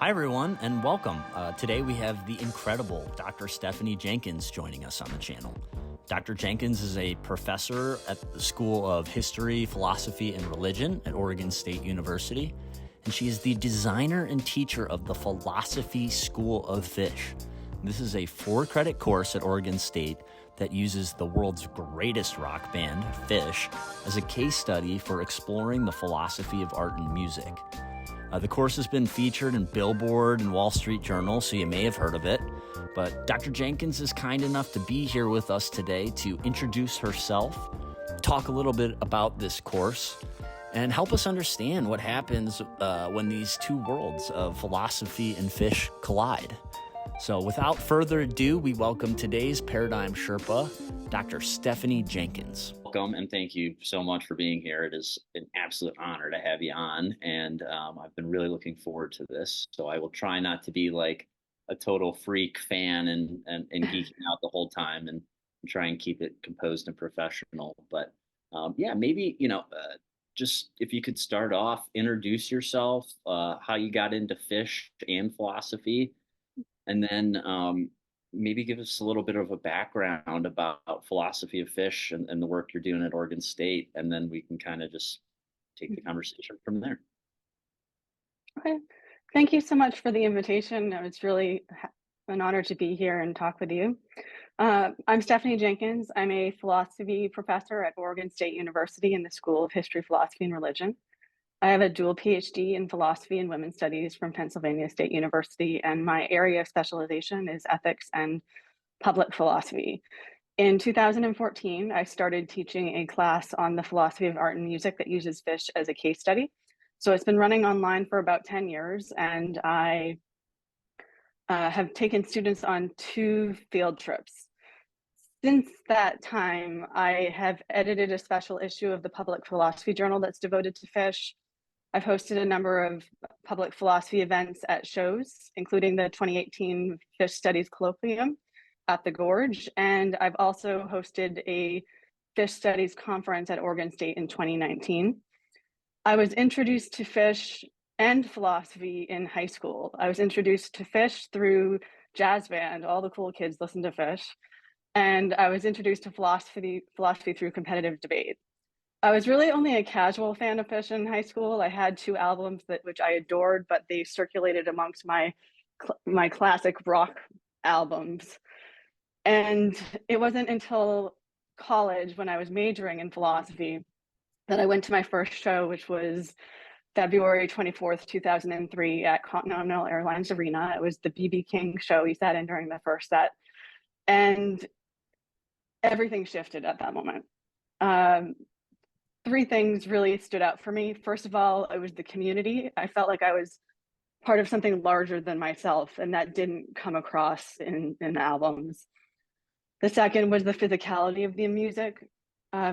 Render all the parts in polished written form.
Hi, everyone, and welcome. Today we have the incredible Dr. Stephanie Jenkins joining us on the channel. Dr. Jenkins is a professor at the School of History, Philosophy, and Religion at Oregon State University, and she is the designer and teacher of the Philosophy School of Phish. This is a 4-credit course at Oregon State that uses the world's greatest rock band, Phish, as a case study for exploring the philosophy of art and music. The course has been featured in Billboard and Wall Street Journal, so you may have heard of it. But Dr. Jenkins is kind enough to be here with us today to introduce herself, talk a little bit about this course, and help us understand what happens when these two worlds of philosophy and Phish collide. So without further ado, we welcome today's Paradigm Sherpa, Dr. Stephanie Jenkins. Welcome, and thank you so much for being here. It is an absolute honor to have you on, and I've been really looking forward to this. So I will try not to be like a total freak fan and geeking out the whole time, and try and keep it composed and professional. But yeah, maybe just if you could start off, introduce yourself, how you got into Phish and philosophy, and then maybe give us a little bit of a background about philosophy of Phish and the work you're doing at Oregon State, and then we can kind of just take the conversation from there. Okay. Thank you so much for the invitation. It's really an honor to be here and talk with you. I'm Stephanie Jenkins. I'm a philosophy professor at Oregon State University in the School of History, Philosophy, and Religion. I have a dual PhD in philosophy and women's studies from Pennsylvania State University, and my area of specialization is ethics and public philosophy. In 2014, I started teaching a class on the philosophy of art and music that uses Phish as a case study. So it's been running online for about 10 years, and I have taken students on 2 field trips. Since that time, I have edited a special issue of the Public Philosophy Journal that's devoted to Phish. I've hosted a number of public philosophy events at shows, including the 2018 Phish Studies Colloquium at the Gorge, and I've also hosted a Phish Studies conference at Oregon State in 2019. I was introduced to Phish and philosophy in high school. I was introduced to Phish through jazz band. All the cool kids listen to Phish. And I was introduced to philosophy through competitive debate. I was really only a casual fan of Phish in high school. I had 2 albums which I adored, but they circulated amongst my classic rock albums. And it wasn't until college, when I was majoring in philosophy, that I went to my first show, which was February 24th, 2003 at Continental Airlines Arena. It was the B.B. King show. He sat in during the first set. And everything shifted at that moment. 3 things really stood out for me. First of all, it was the community. I felt like I was part of something larger than myself, and that didn't come across in the albums. The second was the physicality of the music,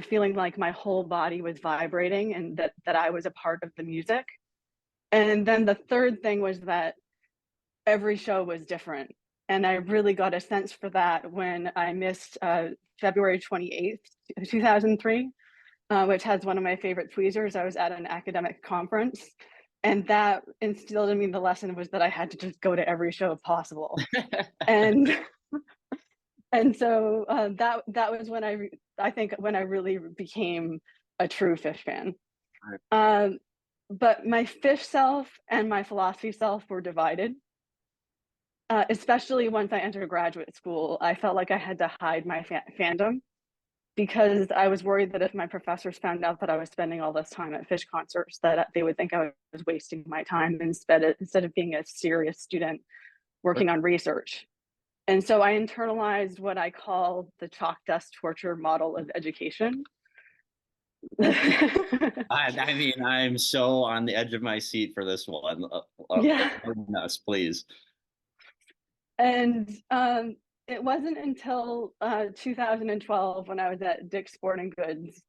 feeling like my whole body was vibrating and that I was a part of the music. And then the third thing was that every show was different. And I really got a sense for that when I missed February 28th, 2003, which has one of my favorite tweezers. I was at an academic conference, and that instilled in me the lesson was that I had to just go to every show possible. And so that was when I think when I really became a true Phish fan. But my Phish self and my philosophy self were divided. Especially once I entered graduate school, I felt like I had to hide my fandom, because I was worried that if my professors found out that I was spending all this time at Phish concerts, that they would think I was wasting my time instead of being a serious student working on research. And so I internalized what I call the chalk dust torture model of education. I mean, I'm so on the edge of my seat for this one. Yeah. Us, please. And it wasn't until 2012 when I was at Dick's Sporting Goods.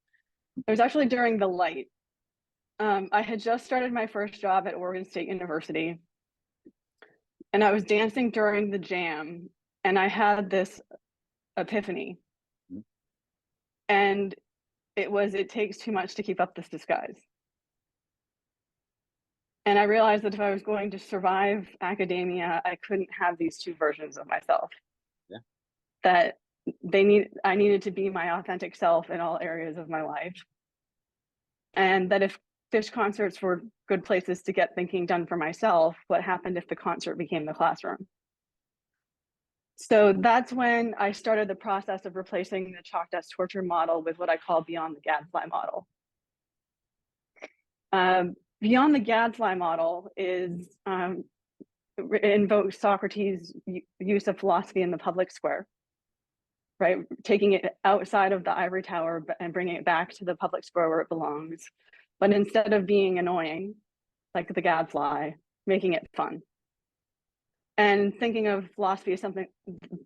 It was actually during the Light. I had just started my first job at Oregon State University, and I was dancing during the jam, and I had this epiphany. And it takes too much to keep up this disguise. And I realized that if I was going to survive academia, I couldn't have these two versions of myself. Yeah. That I needed to be my authentic self in all areas of my life. And that if Phish concerts were good places to get thinking done for myself, what happened if the concert became the classroom? So that's when I started the process of replacing the chalk desk torture model with what I call beyond the gadfly model. Beyond the gadfly model is invokes Socrates' use of philosophy in the public square, right? Taking it outside of the ivory tower and bringing it back to the public square where it belongs. But instead of being annoying, like the gadfly, making it fun. And thinking of philosophy as something,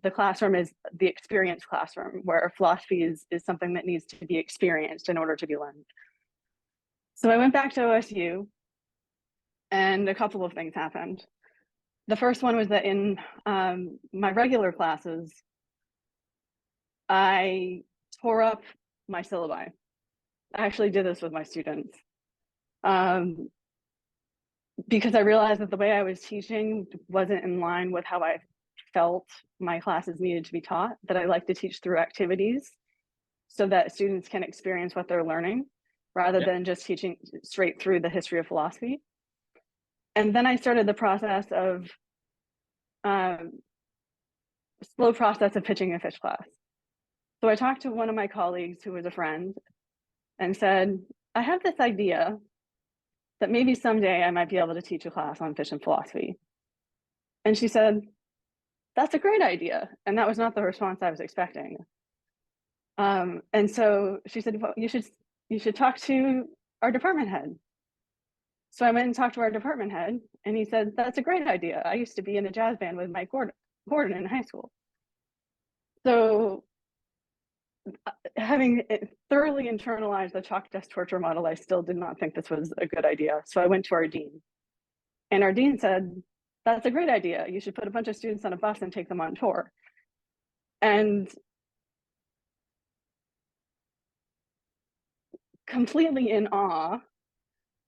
the classroom is the experience classroom, where philosophy is something that needs to be experienced in order to be learned. So I went back to OSU, and a couple of things happened. The first one was that in my regular classes, I tore up my syllabi. I actually did this with my students. Because I realized that the way I was teaching wasn't in line with how I felt my classes needed to be taught, that I like to teach through activities so that students can experience what they're learning rather than just teaching straight through the history of philosophy. And then I started the process of slow process of pitching a Phish class. So I talked to one of my colleagues who was a friend and said, I have this idea that maybe someday I might be able to teach a class on Phish and philosophy. And she said, that's a great idea. And that was not the response I was expecting. And so she said, well, you should talk to our department head. So I went and talked to our department head, and he said, that's a great idea. I used to be in a jazz band with Mike Gordon in high school. So having thoroughly internalized the chalk desk torture model, I still did not think this was a good idea. So I went to our dean, and our dean said, that's a great idea. You should put a bunch of students on a bus and take them on tour. And completely in awe,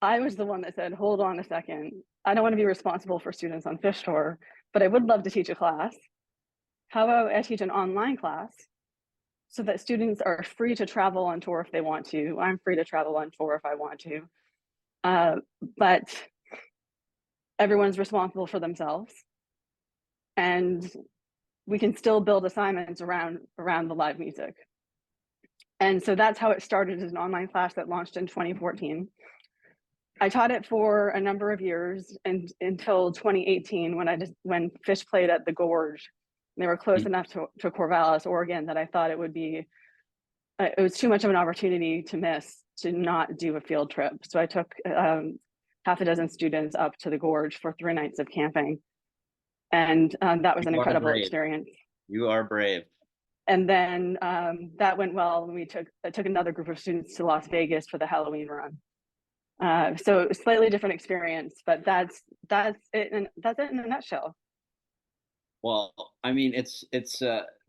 I was the one that said, hold on a second. I don't want to be responsible for students on Phish tour, but I would love to teach a class. How about I teach an online class so that students are free to travel on tour if they want to. I'm free to travel on tour if I want to. But everyone's responsible for themselves. And we can still build assignments around the live music. And so that's how it started as an online class that launched in 2014. I taught it for a number of years and until 2018 when Phish played at the Gorge. They were close enough to Corvallis, Oregon, that I thought it was too much of an opportunity to miss to not do a field trip. So I took half a dozen students up to the Gorge for 3 nights of camping. And that was an incredible experience. You are brave. And then that went well. And I took another group of students to Las Vegas for the Halloween run. So slightly different experience, but that's it in a nutshell. Well, I mean, it's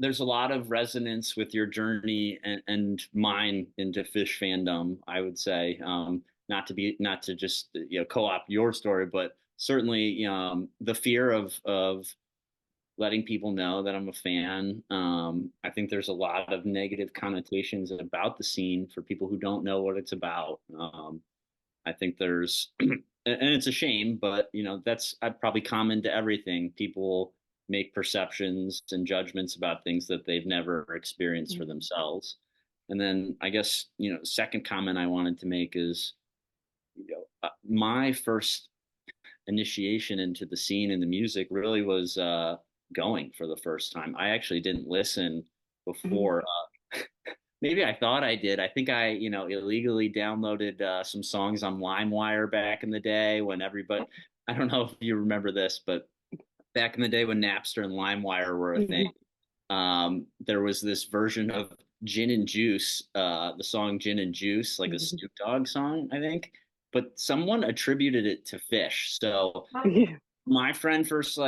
there's a lot of resonance with your journey and mine into Phish fandom, I would say. Not to just co-opt your story, but certainly the fear of letting people know that I'm a fan. I think there's a lot of negative connotations about the scene for people who don't know what it's about. I think there's, and it's a shame, but that's probably common to everything. People make perceptions and judgments about things that they've never experienced for themselves. And then I guess, second comment I wanted to make is, my first initiation into the scene and the music really was going for the first time. I actually didn't listen before. Maybe I thought I did. I think I, illegally downloaded some songs on LimeWire back in the day when everybody, I don't know if you remember this, but back in the day when Napster and LimeWire were a thing, there was this version of Gin and Juice, the song Gin and Juice, like a Snoop Dogg song, I think. But someone attributed it to Phish. So my friend first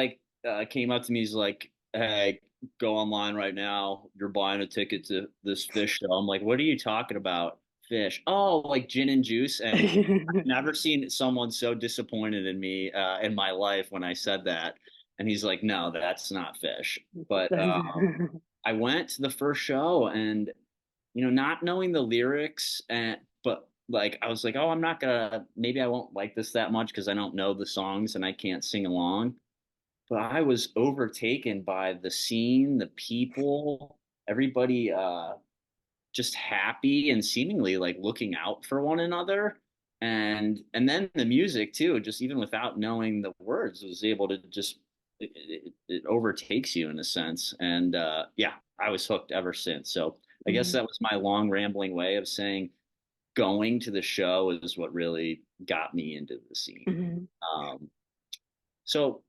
came up to me, he's like, hey, go online right now. You're buying a ticket to this Phish show. I'm like, what are you talking about? Phish. Oh, like gin and juice. And I've never seen someone so disappointed in me in my life when I said that. And he's like, no, that's not Phish. But I went to the first show and, not knowing the lyrics but like I was like, oh, I'm not gonna, maybe I won't like this that much because I don't know the songs and I can't sing along. But I was overtaken by the scene, the people, everybody just happy and seemingly like looking out for one another. And then the music too, just even without knowing the words, was able to just it overtakes you in a sense. And yeah, I was hooked ever since. So I guess Mhm. that was my long rambling way of saying going to the show is what really got me into the scene. Mhm. So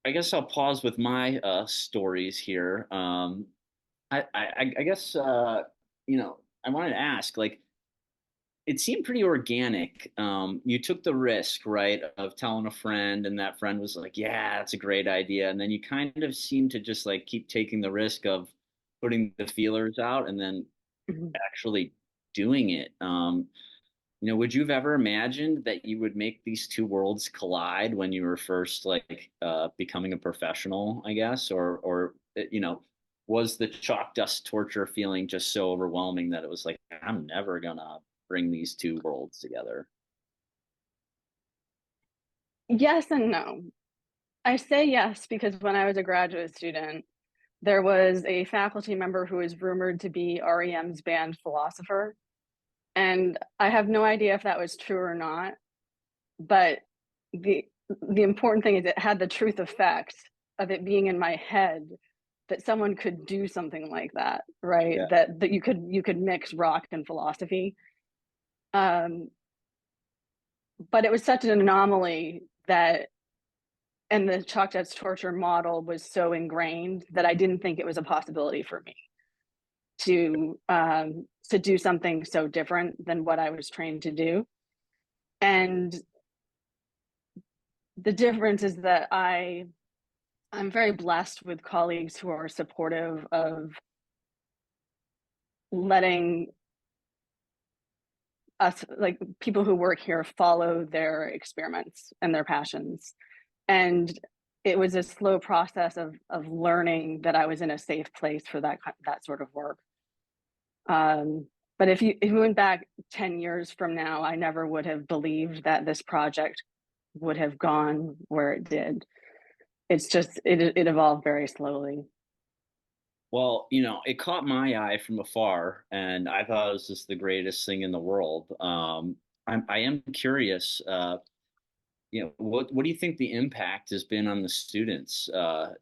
I guess I'll pause with my stories here. I guess I wanted to ask, like, it seemed pretty organic. You took the risk, right, of telling a friend, and that friend was like, "Yeah, that's a great idea," and then you kind of seemed to just like keep taking the risk of putting the feelers out, and then Mhm. actually doing it. Would you have ever imagined that you would make these two worlds collide when you were first like becoming a professional, I guess, or was the chalk dust torture feeling just so overwhelming that it was like, I'm never gonna bring these two worlds together? Yes and no. I say yes because when I was a graduate student, there was a faculty member who is rumored to be REM's banned philosopher. And I have no idea if that was true or not, but the the important thing is it had the truth effect of it being in my head that someone could do something like that, right? Yeah. That you could mix rock and philosophy. Um, but it was such an anomaly that and the chalk dust torture model was so ingrained that I didn't think it was a possibility for me to do something so different than what I was trained to do. And the difference is that I'm very blessed with colleagues who are supportive of letting us, like people who work here, follow their experiments and their passions. And it was a slow process of learning that I was in a safe place for that sort of work. But if you went back 10 years from now, I never would have believed that this project would have gone where it did. It's just it evolved very slowly. Well, it caught my eye from afar, and I thought it was just the greatest thing in the world. I am curious. What do you think the impact has been on the students?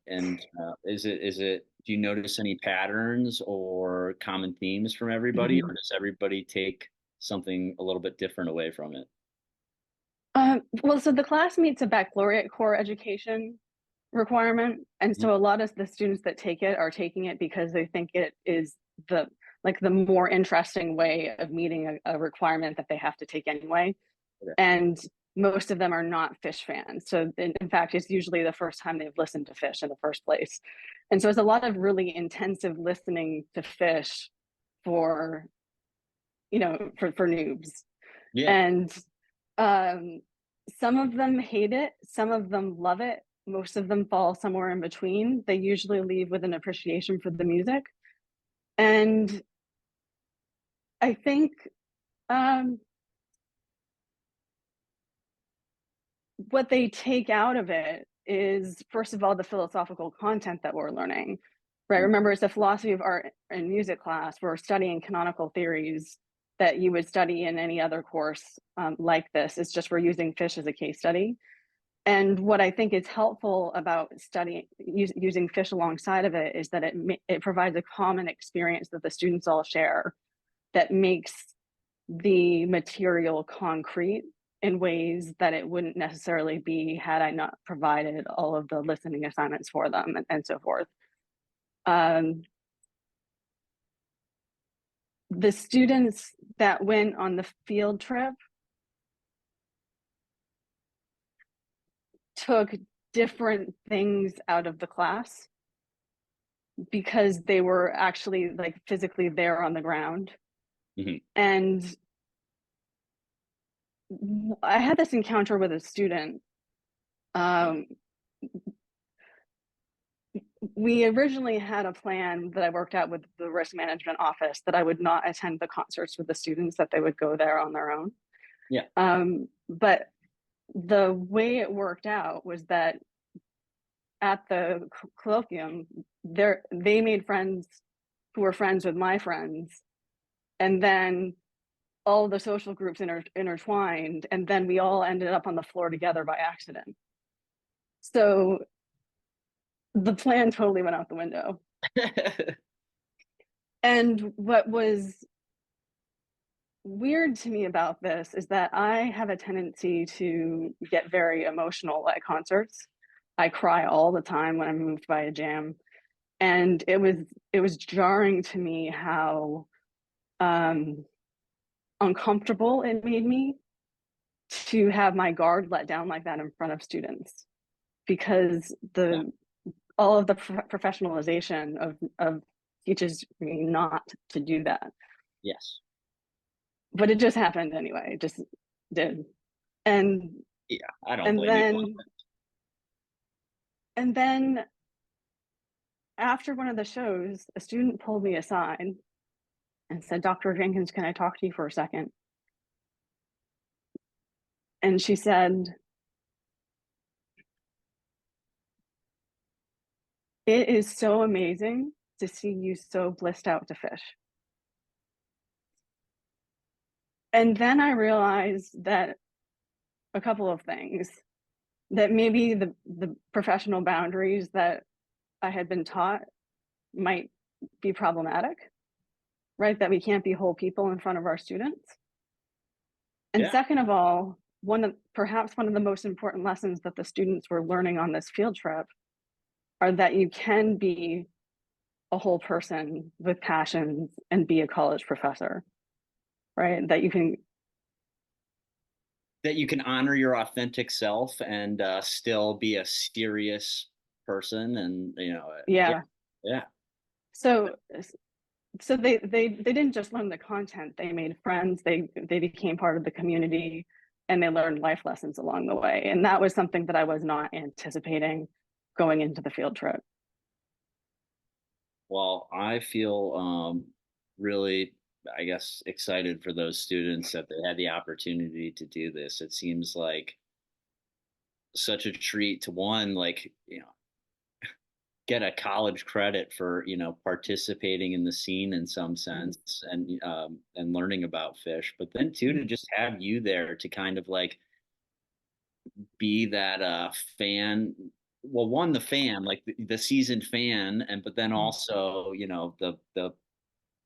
And is it do you notice any patterns or common themes from everybody, or Mhm. does everybody take something a little bit different away from it? Well, so the class meets a baccalaureate core education requirement, and Mhm. so a lot of the students that take it are taking it because they think it is the the more interesting way of meeting a requirement that they have to take anyway. Okay. And most of them are not Phish fans. So in fact, it's usually the first time they've listened to Phish in the first place. And so it's a lot of really intensive listening to Phish for, for noobs. Yeah. And um, some of them hate it, some of them love it, most of them fall somewhere in between. They usually leave with an appreciation for the music. And I think um, what they take out of it is, first of all, the philosophical content that we're learning. Right. Mhm. Remember, it's a philosophy of art and music class. We're studying canonical theories that you would study in any other course like this. It's just we're using Phish as a case study. And what I think is helpful about studying using Phish alongside of it is that it provides a common experience that the students all share that makes the material concrete in ways that it wouldn't necessarily be had I not provided all of the listening assignments for them and so forth. Um, the students that went on the field trip took different things out of the class because they were actually like physically there on the ground. Mhm. And I had this encounter with a student. Um, we originally had a plan that I worked out with the risk management office that I would not attend the concerts with the students, that they would go there on their own. Yeah. But the way it worked out was that at the colloquium, they made friends who were friends with my friends, and then all the social groups intertwined, and then we all ended up on the floor together by accident. So the plan totally went out the window. And what was weird to me about this is that I have a tendency to get very emotional at concerts. I cry all the time when I'm moved by a jam. And it was jarring to me how uncomfortable it made me to have my guard let down like that in front of students, because Yeah. all of the professionalization of teaches me not to do that. Yes. But it just happened anyway. It just did. And Yeah. I don't and blame you. then after one of the shows, a student pulled me aside and said, "Dr. Jenkins, can I talk to you for a second?" And she said, "It is so amazing to see you so blissed out to Phish." And then I realized that a couple of things, that maybe the professional boundaries that I had been taught might be problematic, right? That we can't be whole people in front of our students. And Yeah. second of all, perhaps one of the most important lessons that the students were learning on this field trip are that you can be a whole person with passions and be a college professor, right? That you can honor your authentic self and still be a serious person, and yeah, Yeah. yeah, So they didn't just learn the content, they made friends, they became part of the community, and they learned life lessons along the way. And that was something that I was not anticipating going into the field trip. well, I feel really, I guess, excited for those students that they had the opportunity to do this. It seems like such a treat to, one, like, get a college credit for participating in the scene in some Mhm. sense, and learning about Phish, but then two, to just have you there to kind of like be that fan. Well, one, the fan, like the seasoned fan, and but then Mhm. also the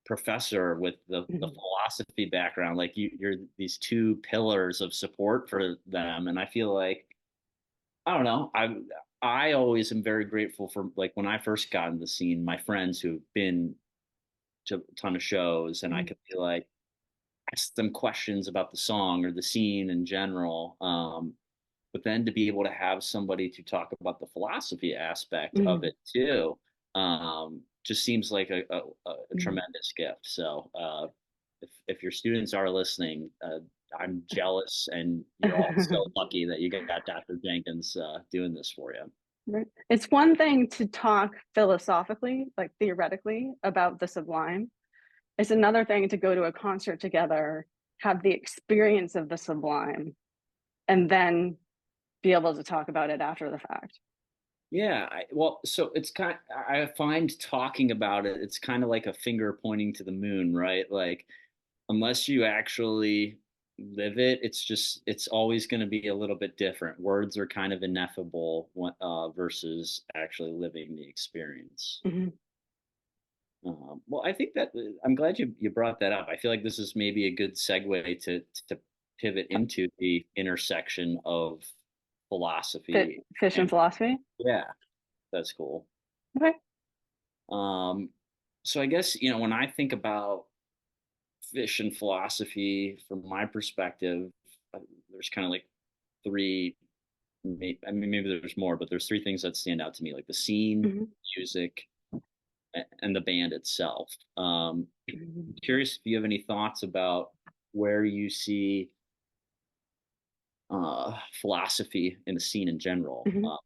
professor with the Mhm. philosophy background. Like you're these two pillars of support for them, and I feel like, I don't know. I always am very grateful for, like, when I first got in the scene, my friends who've been to a ton of shows, and I Mhm. could be like, ask them questions about the song or the scene in general. But then to be able to have somebody to talk about the philosophy aspect of Mhm. it too, just seems like a Mhm. tremendous gift. So if your students are listening, I'm jealous, and you're all so lucky that you got Dr. Jenkins doing this for you. Right. It's one thing to talk philosophically, like theoretically, about the sublime. It's another thing to go to a concert together, have the experience of the sublime, and then be able to talk about it after the fact. Yeah, well, so it's I find talking about it, it's kind of like a finger pointing to the moon, right? Like, unless you actually live it, it's always going to be a little bit different. Words are kind of ineffable versus actually living the experience. Mhm. Well, I think that I'm glad you brought that up. I feel like this is maybe a good segue to pivot into the intersection of philosophy Phish and and, philosophy. yeah, that's cool. Okay. Um, so I guess, when I think about fish and philosophy from my perspective, uh, there's kind of like three. I mean, maybe there's more, but there's three things that stand out to me: like the scene, Mhm. music, and the band itself. Mhm. Curious if you have any thoughts about where you see philosophy in the scene in general, Mhm.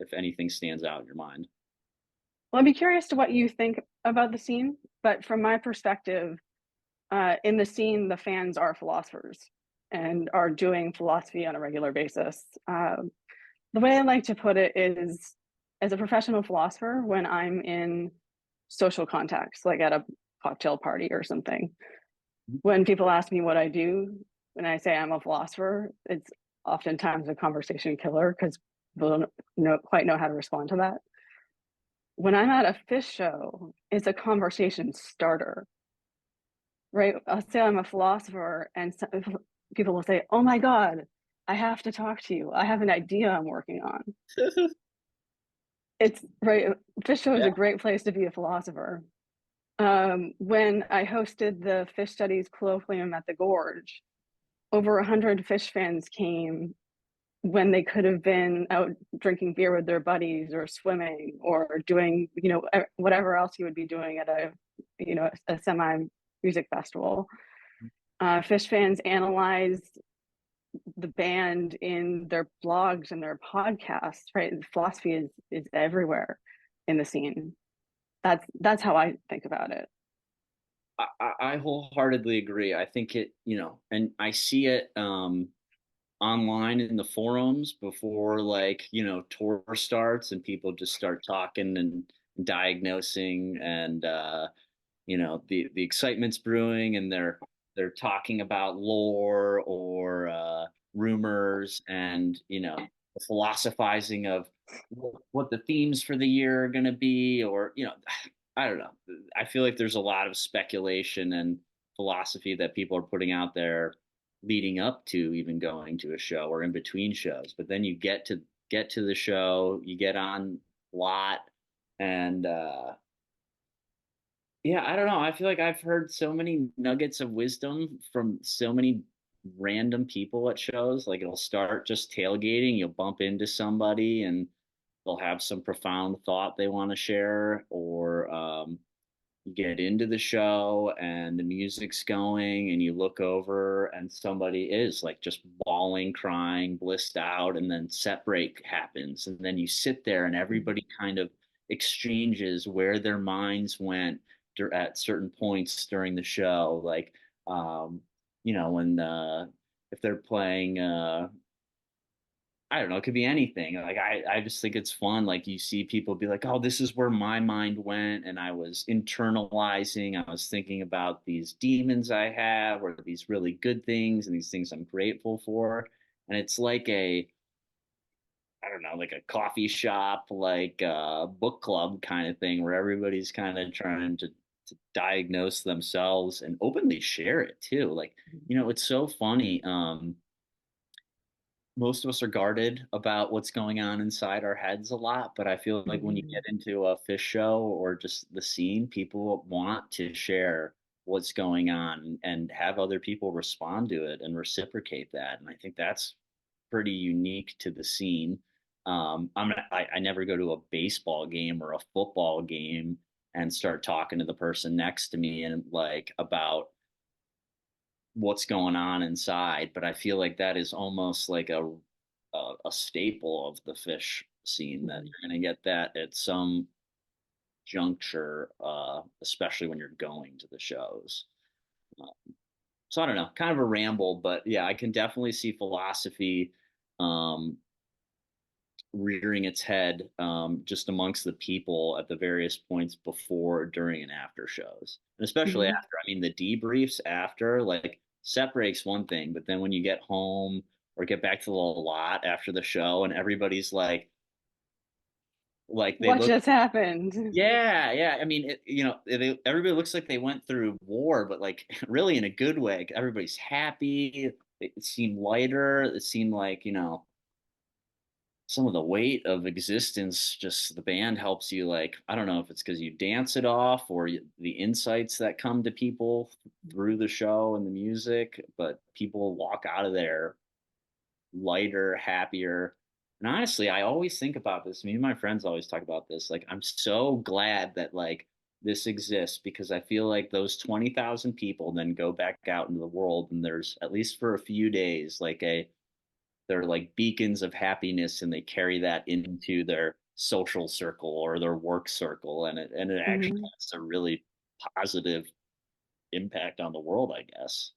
if anything stands out in your mind. Well, I'd be curious to what you think about the scene, but from my perspective, in the scene, the fans are philosophers and are doing philosophy on a regular basis. The way I like to put it is, as a professional philosopher, when I'm in social context, like at a cocktail party or something, when people ask me what I do, when I say I'm a philosopher, it's oftentimes a conversation killer because people don't quite know how to respond to that. When I'm at a Phish show, it's a conversation starter, right? I'll say I'm a philosopher, and people will say, "Oh my God, I have to talk to you. I have an idea I'm working on." It's right. Phish show is Yeah. a great place to be a philosopher. When I hosted the Phish Studies Colloquium at the Gorge, over 100 Phish fans came when they could have been out drinking beer with their buddies or swimming or doing, whatever else you would be doing at a semi music festival. Phish fans analyzed the band in their blogs and their podcasts, right? Philosophy is everywhere in the scene. That's how I think about it. I wholeheartedly agree. I think and I see it online in the forums before, like, tour starts and people just start talking and diagnosing, and the excitement's brewing, and they're talking about lore or rumors, and the philosophizing of what the themes for the year are going to be, or I don't know. I feel like there's a lot of speculation and philosophy that people are putting out there leading up to even going to a show or in between shows. But then you get to the show, you get on lot, and yeah, I don't know. I feel like I've heard so many nuggets of wisdom from so many random people at shows. Like, it'll start just tailgating, you'll bump into somebody and they'll have some profound thought they want to share, or you get into the show and the music's going and you look over and somebody is like just bawling, crying, blissed out, and then set break happens, and then you sit there and everybody kind of exchanges where their minds went at certain points during the show, like um when if they're playing I don't know, it could be anything. Like, I just think it's fun. Like, you see people be like, "Oh, this is where my mind went, and I was internalizing. I was thinking about these demons I have, or these really good things, and these things I'm grateful for." And it's like I don't know, like a coffee shop, like a book club kind of thing, where everybody's kind of trying to diagnose themselves and openly share it too. Like, it's so funny. Most of us are guarded about what's going on inside our heads a lot, but I feel like when you get Mhm. into a Phish show or just the scene, people want to share what's going on and have other people respond to it and reciprocate that. And I think that's pretty unique to the scene. I never go to a baseball game or a football game and start talking to the person next to me and like about what's going on inside, but I feel like that is almost like a staple of the Phish scene, that Mhm. you're going to get that at some juncture, especially when you're going to the shows. Uh, so I don't know, kind of a ramble, but yeah, I can definitely see philosophy um, rearing its head just amongst the people at the various points before, during, and after shows. And especially Mhm. after. I mean, the debriefs after, like, set breaks one thing, but then when you get home or get back to the lot after the show and everybody's like they What look, just happened? yeah, yeah. I mean, everybody looks like they went through war, but like really in a good way. Everybody's happy. It seemed lighter. It seemed like, some of the weight of existence, just the band helps you, like, I don't know if it's because you dance it off or the insights that come to people through the show and the music, but people walk out of there lighter, happier. And honestly, I always think about this. Me and my friends always talk about this. Like, I'm so glad that like this exists because I feel like those 20,000 people then go back out into the world and there's at least for a few days they're like beacons of happiness and they carry that into their social circle or their work circle and it actually Mhm. has a really positive impact on the world, I guess.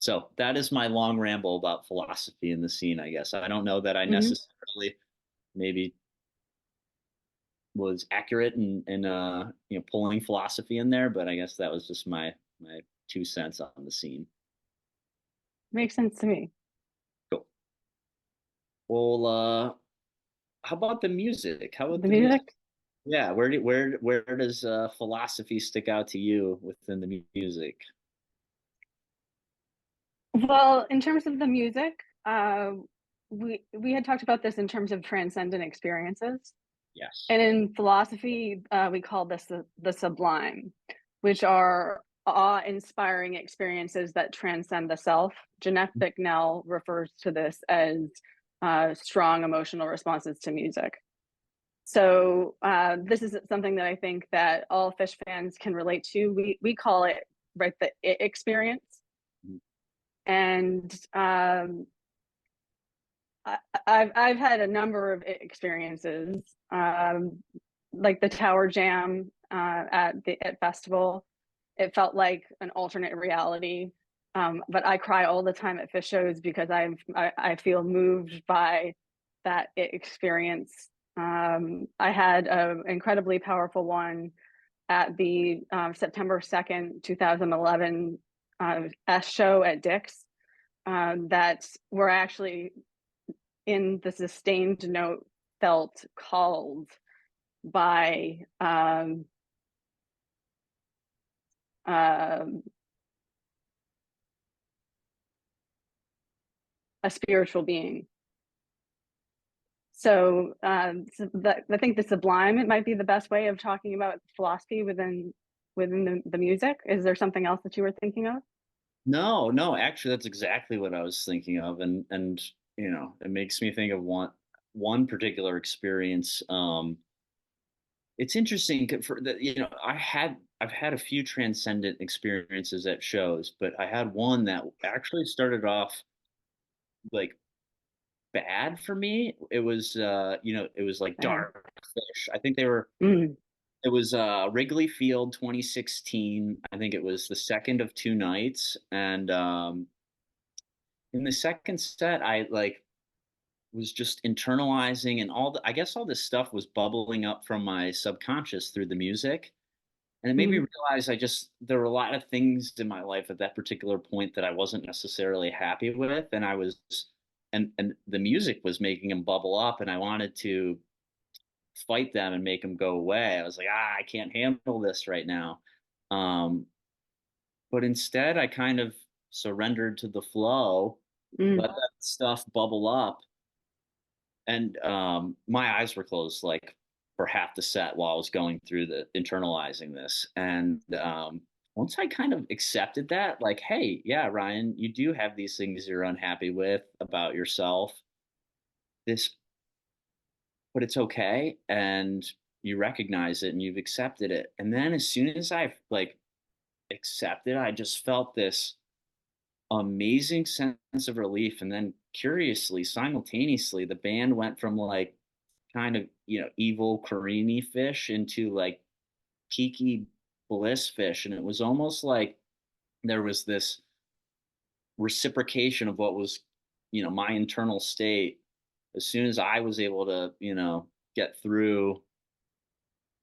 So that is my long ramble about philosophy in the scene, I guess. I don't know that I Mhm. necessarily maybe was accurate in pulling philosophy in there, but I guess that was just my 2 cents on the scene. Makes sense to me. Cool. Well, how about the music? How about The the music? music? Yeah, where does philosophy stick out to you within the music? Well, in terms of the music, we had talked about this in terms of transcendent experiences. Yes. And in philosophy, we call this the sublime, which are awe-inspiring experiences that transcend the self. Jeanette Bicknell refers to this as strong emotional responses to music. So this is something that I think that all Phish fans can relate to. We call it right the it experience, and I've had a number of experiences, like the Tower Jam at festival. It felt like an alternate reality. But I cry all the time at Phish shows because I feel moved by that experience. I had an incredibly powerful one at the September 2nd, 2011 S show at Dick's that were actually in the sustained note felt called by um, a spiritual being. So, I think the sublime, it might be the best way of talking about philosophy within the music. Is there something else that you were thinking of? No, no, actually that's exactly what I was thinking of and it makes me think of one particular experience. It's interesting for that, I've had a few transcendent experiences at shows, but I had one that actually started off like bad for me. It was like Bad. dark fish. I think they were Mm, it was Wrigley Field 2016. I think it was the second of two nights. And in the second set, I like was just internalizing and I guess all this stuff was bubbling up from my subconscious through the music. And it made me mm, realize there were a lot of things in my life at that particular point that I wasn't necessarily happy with. And the music was making them bubble up and I wanted to fight them and make them go away. I was like, I can't handle this right now. Um, but instead, I kind of surrendered to the flow, mm, let that stuff bubble up, and my eyes were closed like for half the set while I was going through the internalizing this. And once I kind of accepted that, like, hey, yeah, Ryan, you do have these things you're unhappy with about yourself. This but it's okay and you recognize it and you've accepted it and then as soon as I like accepted I just felt this amazing sense of relief and then curiously simultaneously the band went from like kind of evil Karini fish into like peaky bliss fish and it was almost like there was this reciprocation of what was my internal state as soon as I was able to get through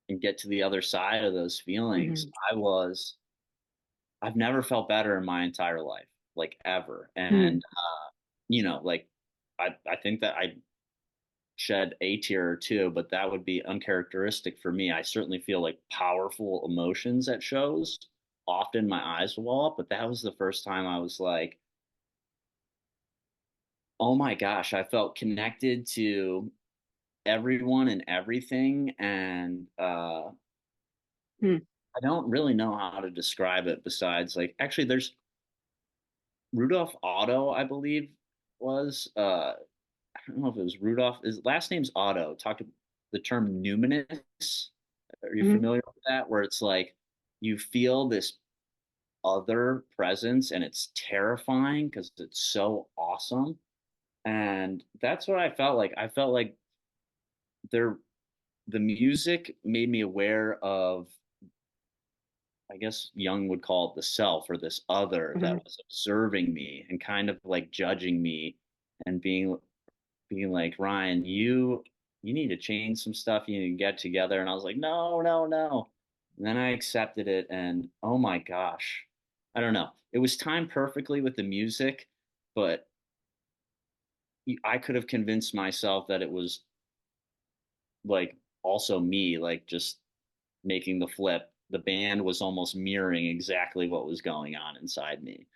and get to the other side of those feelings, mhm, I've never felt better in my entire life, like ever. mm, And, like I think that I shed a tear or two, but that would be uncharacteristic for me. I certainly feel like powerful emotions at shows. Often my eyes will well up, but that was the first time I was like, oh my gosh, I felt connected to everyone and everything. And mm, I don't really know how to describe it besides like actually there's Rudolph Otto, I believe, was. I don't know if it was Rudolph. His last name's Otto. Talked the term numinous. Are you Mhm. familiar with that? Where it's like you feel this other presence and it's terrifying because it's so awesome. And that's what I felt like. I felt like there the music made me aware of, I guess Jung would call it the self or this other that Mhm. was observing me and kind of like judging me and being like, Ryan, you need to change some stuff, you need to get together. And I was like, no, no, no. And then I accepted it, and oh my gosh, I don't know. It was timed perfectly with the music, but I could have convinced myself that it was like also me, like just making the flip. The band was almost mirroring exactly what was going on inside me.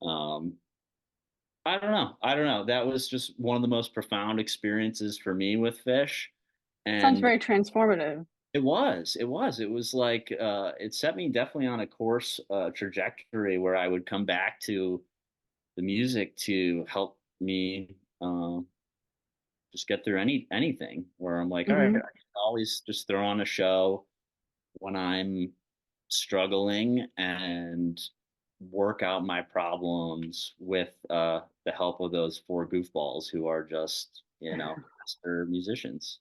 Um, I don't know. I don't know. That was just one of the most profound experiences for me with Phish. Sounds And very transformative. it was like it set me definitely on a course trajectory where I would come back to the music to help me just get through anything where I'm like, all right, I Mhm. can always just throw on a show when I'm struggling and work out my problems with the help of those four goofballs who are just, master musicians.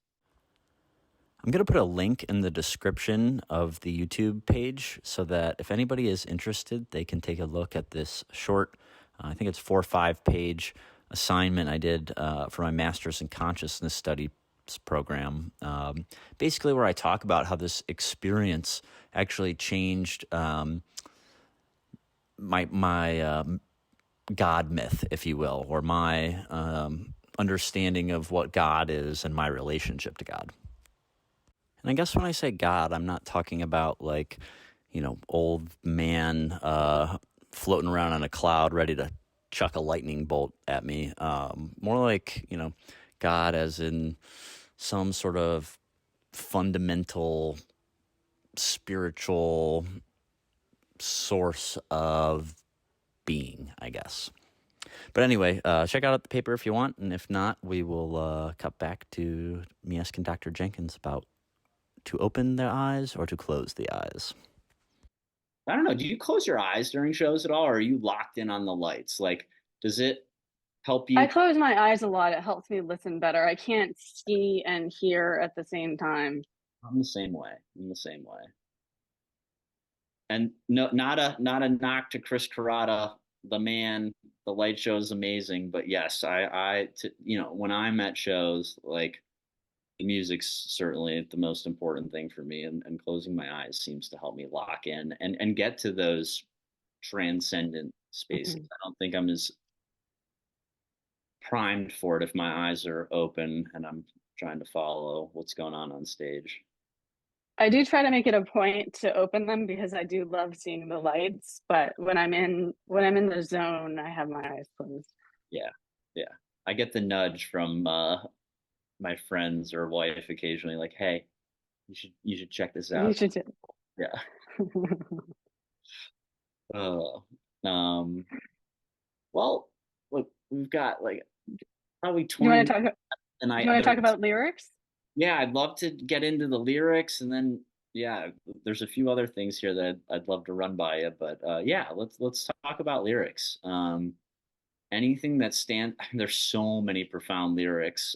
I'm going to put a link in the description of the YouTube page so that if anybody is interested, they can take a look at this short, I think it's 4 or 5 page assignment I did for my master's in consciousness studies program. Basically, where I talk about how this experience actually changed my God myth, if you will, or my understanding of what God is and my relationship to God. And I guess when I say God, I'm not talking about like, old man floating around on a cloud ready to chuck a lightning bolt at me. More like, God as in some sort of fundamental spiritual source of being, I guess. But anyway, check out the paper if you want. And if not, we will cut back to me asking Dr. Jenkins about to open their eyes or to close the eyes. I don't know. Do you close your eyes during shows at all, or are you locked in on the lights? Like, does it help I you? close my eyes a lot. It helps me listen better. I can't see and hear at the same time. I'm the same way. I'm the same way. And no, not a knock to Chris Carrata, the man. The light show is amazing, but yes, when I'm at shows, like the music's certainly the most important thing for me, and closing my eyes seems to help me lock in and get to those transcendent spaces. Mhm. I don't think I'm as primed for it if my eyes are open and I'm trying to follow what's going on stage. I do try to make it a point to open them because I do love seeing the lights, but when I'm in the zone, I have my eyes closed. Yeah, yeah. I get the nudge from my friends or wife occasionally, like, "Hey, you should check this You out." should do. Yeah. Uh, um. Well, look, we've got like probably You 20 want to minutes, talk? and Do you want to talk there's about lyrics? yeah, I'd love to get into the lyrics, and then yeah, there's a few other things here that I'd love to run by you, but yeah, let's talk about lyrics. Anything that there's so many profound lyrics.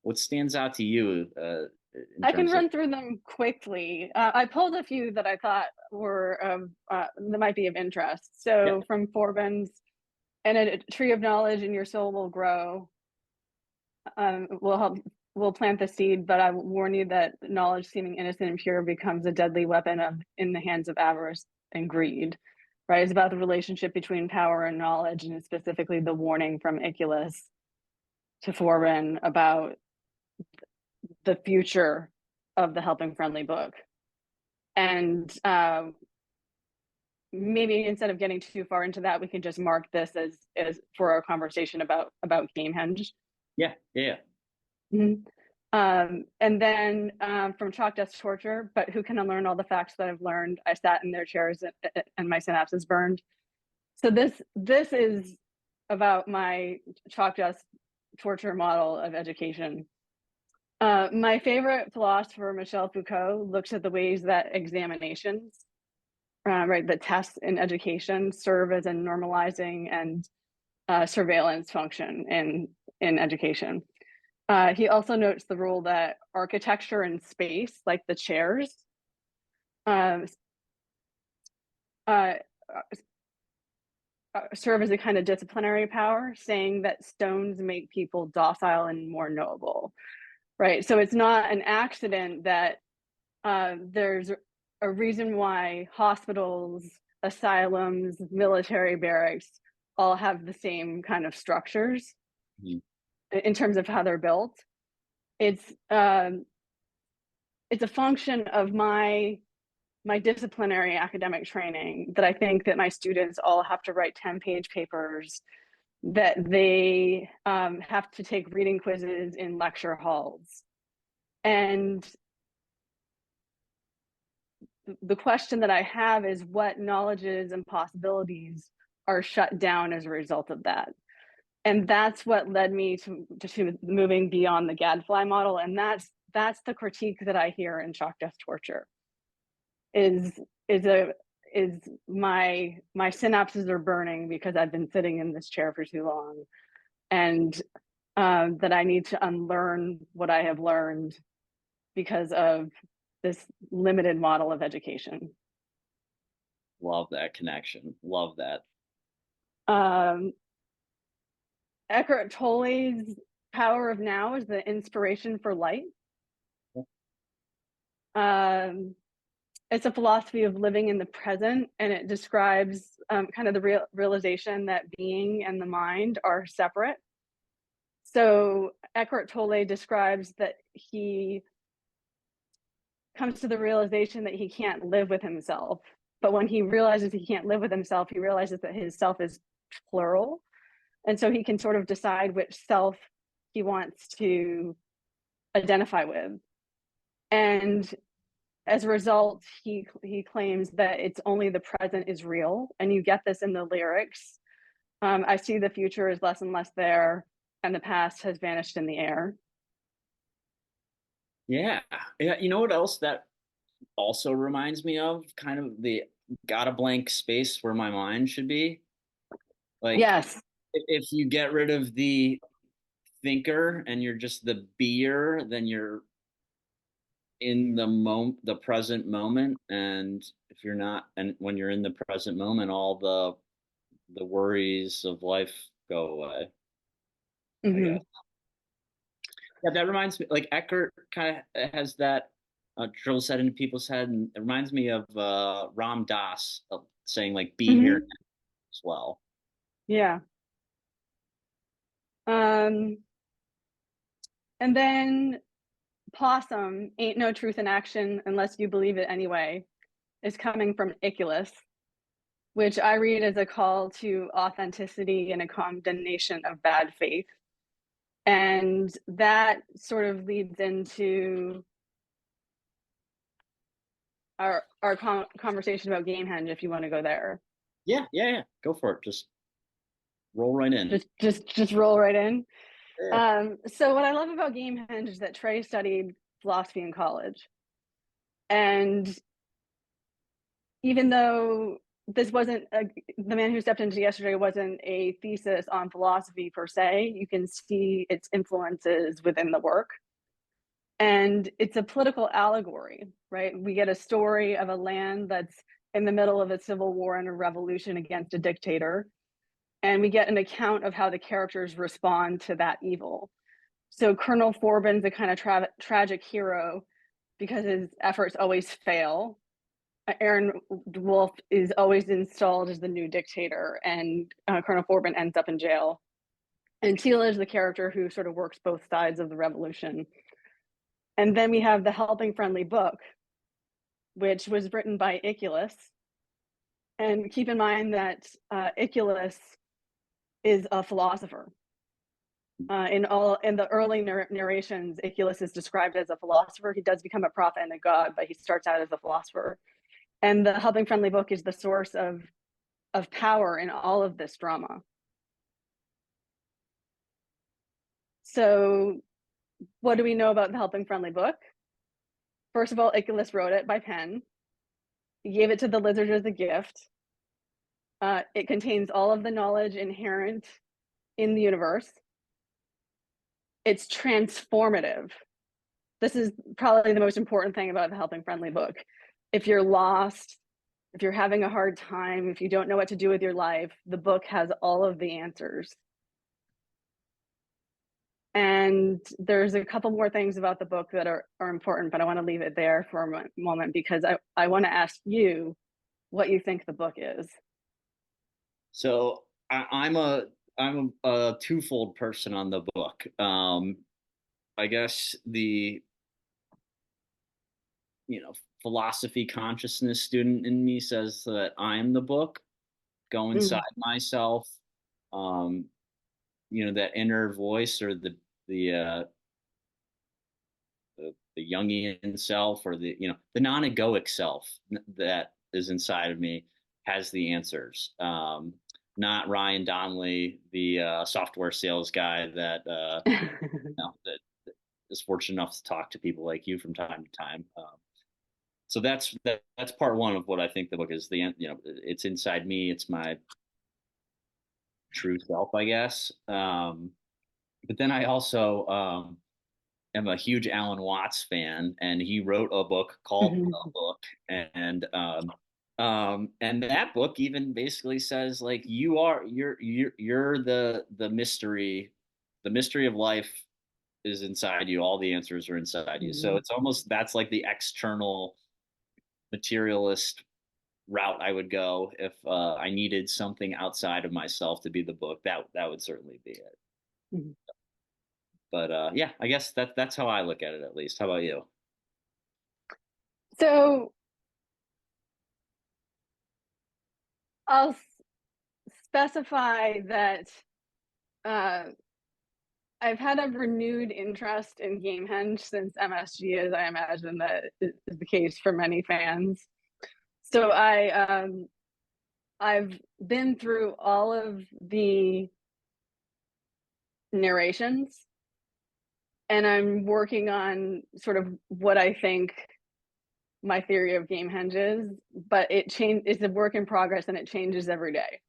What stands out to you in I can terms of run through them quickly. I pulled a few that I thought were that might be of interest. yeah, So from Forbin's, and a tree of knowledge in your soul will grow. Will help. Will plant the seed, but I warn you that knowledge, seeming innocent and pure, becomes a deadly weapon in the hands of avarice and greed. Right? It's about the relationship between power and knowledge, and specifically the warning from Iculus to Forbin about the future of the helping friendly book. And maybe instead of getting too far into that, we can just mark this as for our conversation about Gamehenge. yeah, yeah. Mm-hmm. And then from Chalk Death to Torture, but who can unlearn all the facts that I've learned? I sat in their chairs and my synapses burned. So this is about my chalk dust torture model of education. My favorite philosopher, Michel Foucault, looks at the ways that examinations, right, the tests in education serve as a normalizing and surveillance function in education. He also notes the role that architecture and space, like the chairs, serve as a kind of disciplinary power, saying that stones make people docile and more knowable, right? So it's not an accident that there's a reason why hospitals, asylums, military barracks all have the same kind of structures in terms of how they're built. It's a function of my disciplinary academic training that I think that my students all have to write 10-page papers, that they have to take reading quizzes in lecture halls. And the question that I have is, what knowledges and possibilities are shut down as a result of that? And that's what led me to moving beyond the gadfly model. And that's the critique that I hear in chalk dust torture. Is my synapses are burning because I've been sitting in this chair for too long, and that I need to unlearn what I have learned because of this limited model of education. Love that connection. Love that. Eckhart Tolle's power of now is the inspiration for light. It's a philosophy of living in the present, and it describes kind of the realization that being and the mind are separate. So Eckhart Tolle describes that he comes to the realization that he can't live with himself. But when he realizes he can't live with himself, he realizes that his self is plural. And so he can sort of decide which self he wants to identify with. And as a result, he claims that it's only the present is real. And you get this in the lyrics. I see the future is less and less there, and the past has vanished in the air. Yeah. You know what else that also reminds me of? Kind of the got a blank space where my mind should be. Like, yes, if you get rid of the thinker and you're just the beer, then you're in the present moment. And if you're not, and when you're in the present moment, all the worries of life go away. mm-hmm. Yeah, that reminds me, like Eckhart kind of has that drill set into people's head, and it reminds me of Ram Dass saying like "be here" as well. Yeah. And then Possum, ain't no truth in action unless you believe it anyway, is coming from Iculus, which I read as a call to authenticity and a condemnation of bad faith. And that sort of leads into our conversation about Gamehenge, if you want to go there. Yeah. Go for it. Just roll right in. Just roll right in. Yeah. So what I love about Gamehenge is that Trey studied philosophy in college. And even though this wasn't the man who stepped into yesterday wasn't a thesis on philosophy per se, you can see its influences within the work. And it's a political allegory, right? We get a story of a land that's in the middle of a civil war and a revolution against a dictator. And we get an account of how the characters respond to that evil. So Colonel Forbin's a kind of tragic hero because his efforts always fail. Aaron Wolf is always installed as the new dictator, and Colonel Forbin ends up in jail. And Tila is the character who sort of works both sides of the revolution. And then we have the Helping Friendly Book, which was written by Iculus. And keep in mind that Iculus is a philosopher. In the early narrations, Iculus is described as a philosopher. He does become a prophet and a god, but he starts out as a philosopher. And the Helping Friendly Book is the source of power in all of this drama. So what do we know about the Helping Friendly book? First of all, Iculus wrote it by pen. He gave it to the lizard as a gift. It contains all of the knowledge inherent in the universe. It's transformative. This is probably the most important thing about the Helping Friendly book. If you're lost, if you're having a hard time, if you don't know what to do with your life, the book has all of the answers. And there's a couple more things about the book that are important, but I want to leave it there for a moment because I want to ask you what you think the book is. So I'm a twofold person on the book. I guess the philosophy consciousness student in me says that I'm the book. Go inside myself. That inner voice, or the Jungian self, or the non-egoic self that is inside of me has the answers. Not Ryan Donnelly, the software sales guy that that is fortunate enough to talk to people like you from time to time. So that's part one of what I think the book is. It's inside me. It's my true self, I guess. But then I also am a huge Alan Watts fan, and he wrote a book called The Book, and that book even basically says, like, you're the mystery of life is inside you. All the answers are inside you. So it's almost, that's like the external materialist route I would go if I needed something outside of myself to be the book. That would certainly be it. But yeah, I guess that's how I look at it, at least. How about you? So I'll specify that I've had a renewed interest in Gamehenge since MSG, as I imagine that is the case for many fans. So I've been through all of the narrations, and I'm working on sort of what I think my theory of Gamehenge is, but it's a work in progress and it changes every day.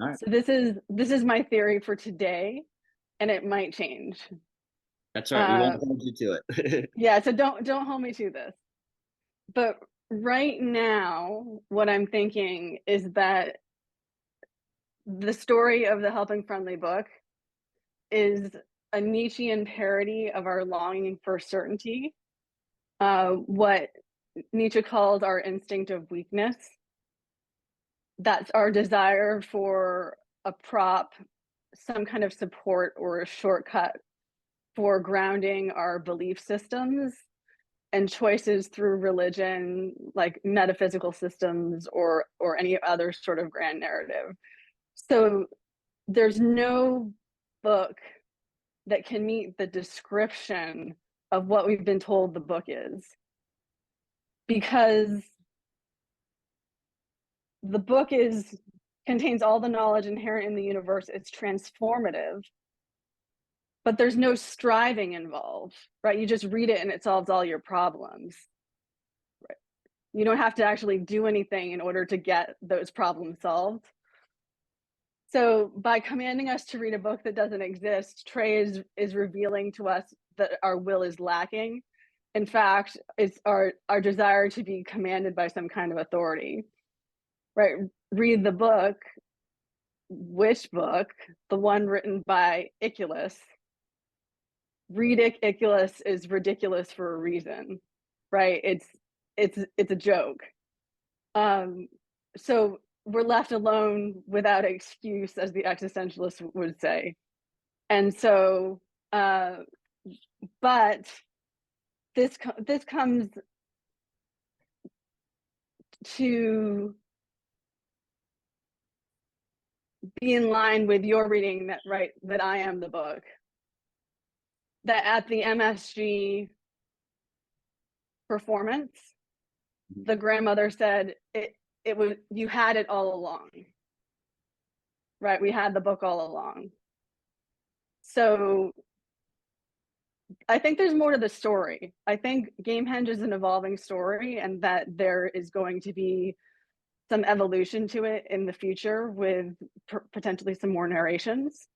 All right. So this is my theory for today, and it might change. That's all right. We won't hold you to it. Yeah, so don't hold me to this. But right now, what I'm thinking is that the story of the Helping Friendly book is a Nietzschean parody of our longing for certainty, what Nietzsche calls our instinct of weakness. That's our desire for a prop, some kind of support or a shortcut for grounding our belief systems and choices through religion, like metaphysical systems or any other sort of grand narrative. So there's no book that can meet the description of what we've been told the book is, because the book contains all the knowledge inherent in the universe. It's transformative, but there's no striving involved, right? You just read it and it solves all your problems. Right? You don't have to actually do anything in order to get those problems solved. So by commanding us to read a book that doesn't exist, Trey is revealing to us that our will is lacking. In fact, it's our desire to be commanded by some kind of authority, right? Read the book. Which book? The one written by Iculus. Read Iculus is ridiculous for a reason, right? It's a joke. So we're left alone without excuse, as the existentialists would say. And so, but this comes to be in line with your reading that, right, that I am the book. That at the MSG performance, the grandmother said it was, you had it all along, right? We had the book all along. So I think there's more to the story. I think Gamehenge is an evolving story, and that there is going to be some evolution to it in the future with potentially some more narrations.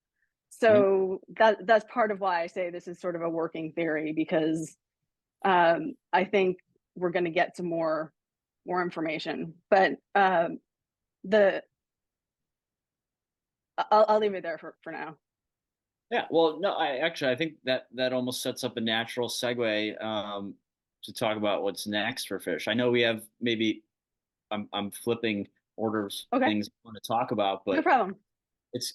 So that's part of why I say this is sort of a working theory, because I think we're going to get some more information. But I'll leave it there for now. Yeah, well, no, I think that almost sets up a natural segue to talk about what's next for Phish. I know we have maybe I'm flipping orders things I want to talk about, but no problem. It's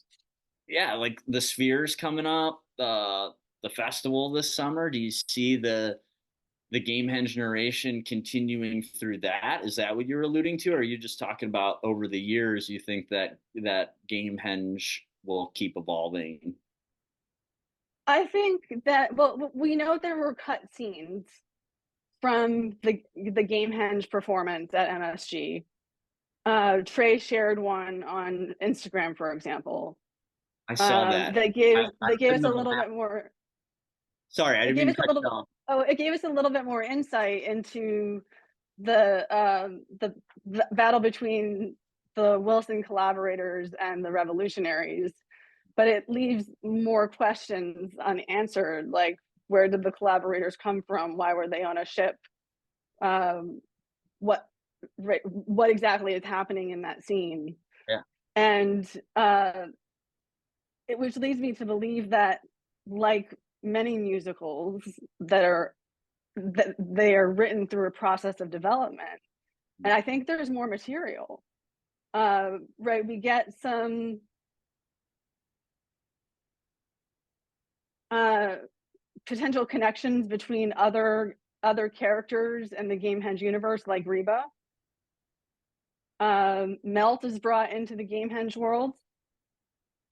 like the Sphere's coming up, the festival this summer. Do you see the Gamehenge narration continuing through that? Is that what you're alluding to, or are you just talking about over the years you think that Gamehenge will keep evolving? I think that, well, we know there were cut scenes from the Gamehenge performance at MSG. Trey shared one on Instagram, for example. I saw that. They gave us a little bit more. Sorry, I didn't mean to cut you off. Oh, it gave us a little bit more insight into the battle between the Wilson collaborators and the revolutionaries, but it leaves more questions unanswered, like where did the collaborators come from? Why were they on a ship? What exactly is happening in that scene? Yeah. And which leads me to believe that, like many musicals, that they are written through a process of development. And I think there's more material. Right, we get some potential connections between other characters in the Gamehenge universe, like Reba. Melt is brought into the Gamehenge world.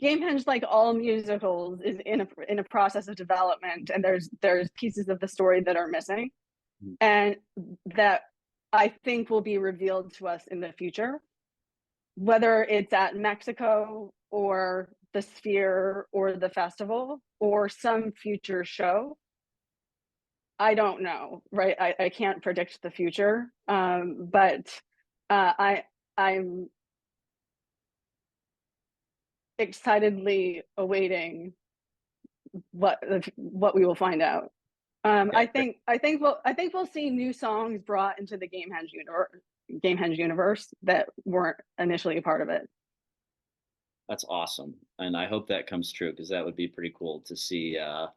Gamehenge, like all musicals, is in a process of development, and there's pieces of the story that are missing, and that I think will be revealed to us in the future, whether it's at Mexico or the Sphere or the festival or some future show. I don't know, right? I can't predict the future, but I'm excitedly awaiting what we will find out. I think we'll see new songs brought into the Gamehenge universe that weren't initially a part of it. That's awesome, and I hope that comes true, because that would be pretty cool to see the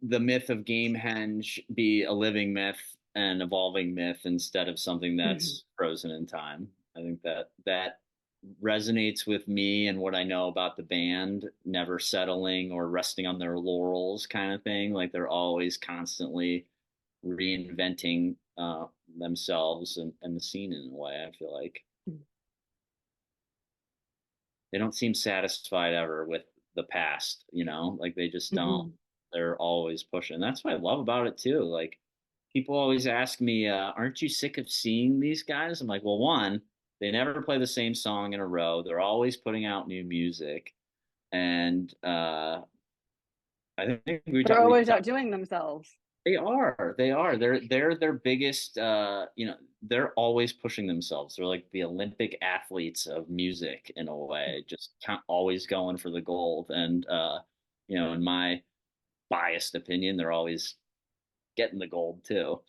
myth of Gamehenge be a living myth and evolving myth instead of something that's frozen in time. I think that resonates with me and what I know about the band, never settling or resting on their laurels kind of thing. Like they're always constantly reinventing themselves and the scene in a way. I feel like they don't seem satisfied ever with the past, like they just don't. They're always pushing. That's what I love about it too. Like people always ask me, aren't you sick of seeing these guys? I'm like, well, one, they never play the same song in a row. They're always putting out new music. And I think they're always outdoing themselves. They are. They're their biggest, they're always pushing themselves. They're like the Olympic athletes of music in a way, just always going for the gold. And, in my biased opinion, they're always getting the gold too.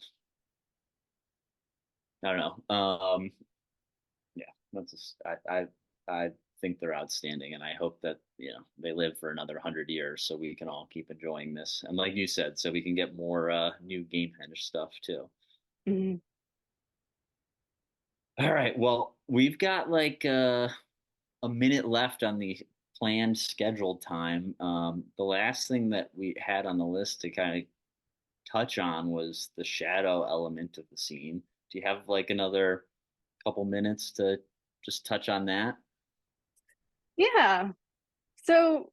I don't know. Yeah, that's just, I think they're outstanding, and I hope that they live for another 100 years so we can all keep enjoying this. And like you said, so we can get more new Gamehenge stuff too. All right. Well, we've got like a minute left on the planned scheduled time. The last thing that we had on the list to kind of touch on was the shadow element of the scene. Do you have like another couple minutes to just touch on that? Yeah. So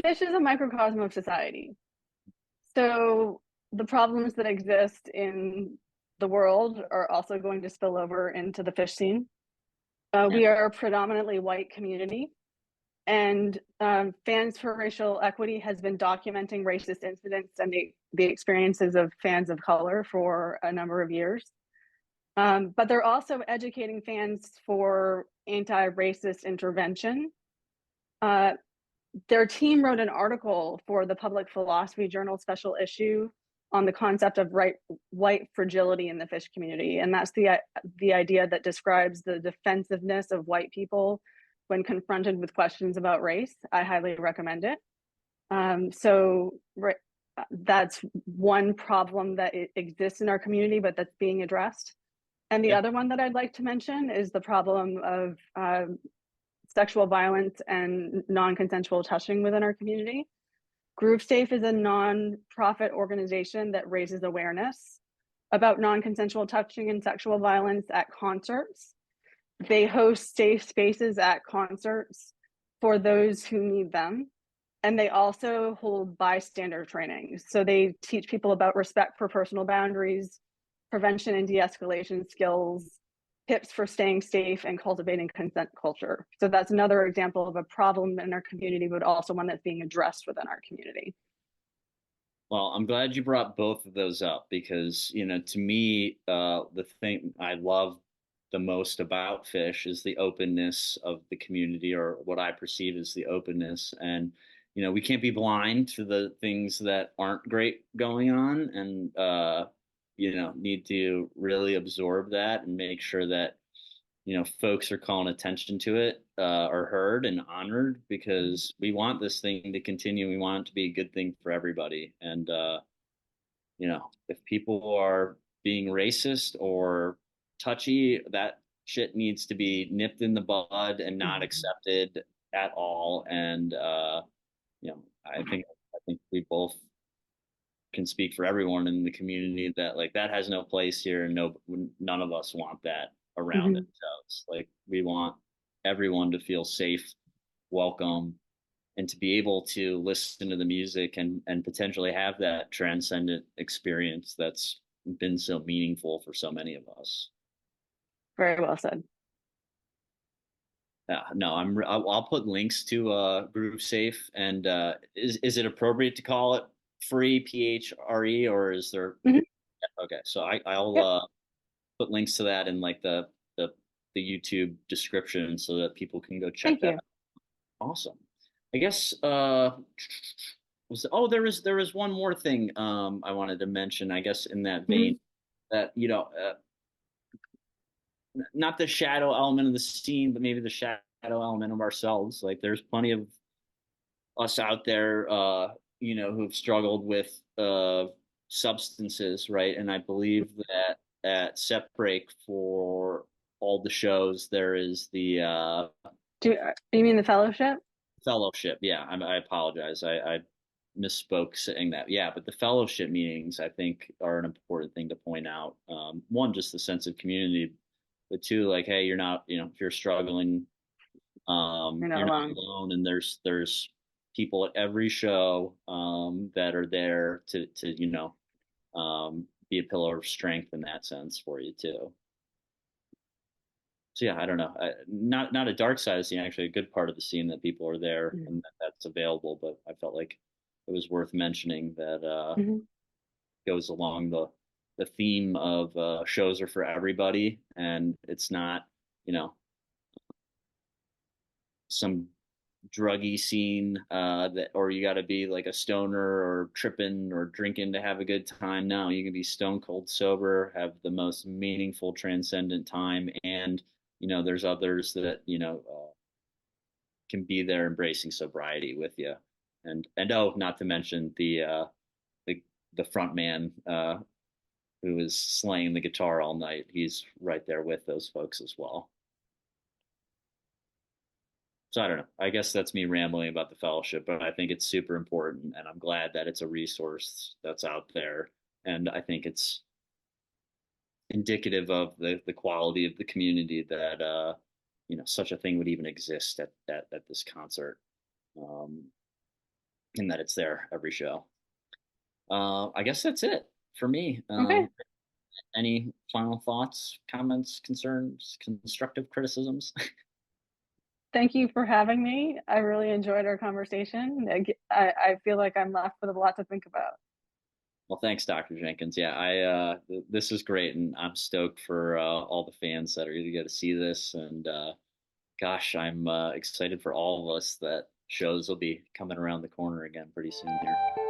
Phish is a microcosm of society. So the problems that exist in the world are also going to spill over into the Phish scene. We are a predominantly white community, And Fans for Racial Equity has been documenting racist incidents and the experiences of fans of color for a number of years. But they're also educating fans for anti-racist intervention. Their team wrote an article for the Public Philosophy Journal special issue on the concept of white fragility in the Phish community. And that's the idea that describes the defensiveness of white people when confronted with questions about race. I highly recommend it. That's one problem that exists in our community, but that's being addressed. And the other one that I'd like to mention is the problem of sexual violence and non-consensual touching within our community. Groove Safe is a non-profit organization that raises awareness about non-consensual touching and sexual violence at concerts. They host safe spaces at concerts for those who need them. And they also hold bystander trainings. So they teach people about respect for personal boundaries, prevention and de-escalation skills, tips for staying safe, and cultivating consent culture. So that's another example of a problem in our community, but also one that's being addressed within our community. Well, I'm glad you brought both of those up because, to me, the thing I love the most about Phish is the openness of the community, or what I perceive as the openness. And, we can't be blind to the things that aren't great going on, and, need to really absorb that and make sure that, folks are calling attention to it, are heard and honored, because we want this thing to continue. We want it to be a good thing for everybody. And, if people are being racist or touchy, that shit needs to be nipped in the bud and not accepted at all. And, I think we both can speak for everyone in the community that that has no place here, and none of us want that around themselves. We want everyone to feel safe, welcome, and to be able to listen to the music and potentially have that transcendent experience that's been so meaningful for so many of us. Very well said. No, I'll put links to Groove Safe. And is it appropriate to call it free, PHRE, or is there? Okay, so I'll put links to that in the YouTube description so that people can go check that out. Awesome. I guess there was one more thing I wanted to mention, I guess, in that vein, that not the shadow element of the scene, but maybe the shadow element of ourselves. There's plenty of us out there who've struggled with substances, right? And I believe that at Set Break, for all the shows, there is the do you mean the fellowship? Fellowship, yeah. I apologize. I misspoke saying that. Yeah, but the fellowship meetings, I think, are an important thing to point out. One, just the sense of community, but two, hey, you're not, if you're struggling, you're not alone, and there's people at every show that are there to be a pillar of strength in that sense for you too. So yeah, I don't know, not a dark side of the scene, actually a good part of the scene, that people are there and that's available. But I felt like it was worth mentioning that goes along the theme of shows are for everybody, and it's not some druggy scene or you got to be like a stoner or tripping or drinking to have a good time. No, you can be stone cold sober, have the most meaningful, transcendent time, and there's others that can be there embracing sobriety with you. And not to mention the front man who is slaying the guitar all night. He's right there with those folks as well. So I don't know. I guess that's me rambling about the fellowship, but I think it's super important, and I'm glad that it's a resource that's out there. And I think it's indicative of the quality of the community that such a thing would even exist at this concert, and that it's there every show. I guess that's it for me. Okay. Any final thoughts, comments, concerns, constructive criticisms? Thank you for having me. I really enjoyed our conversation. I feel like I'm left with a lot to think about. Well, thanks, Dr. Jenkins. Yeah, this is great, and I'm stoked for all the fans that are going to get to see this. And gosh, I'm excited for all of us that shows will be coming around the corner again pretty soon here.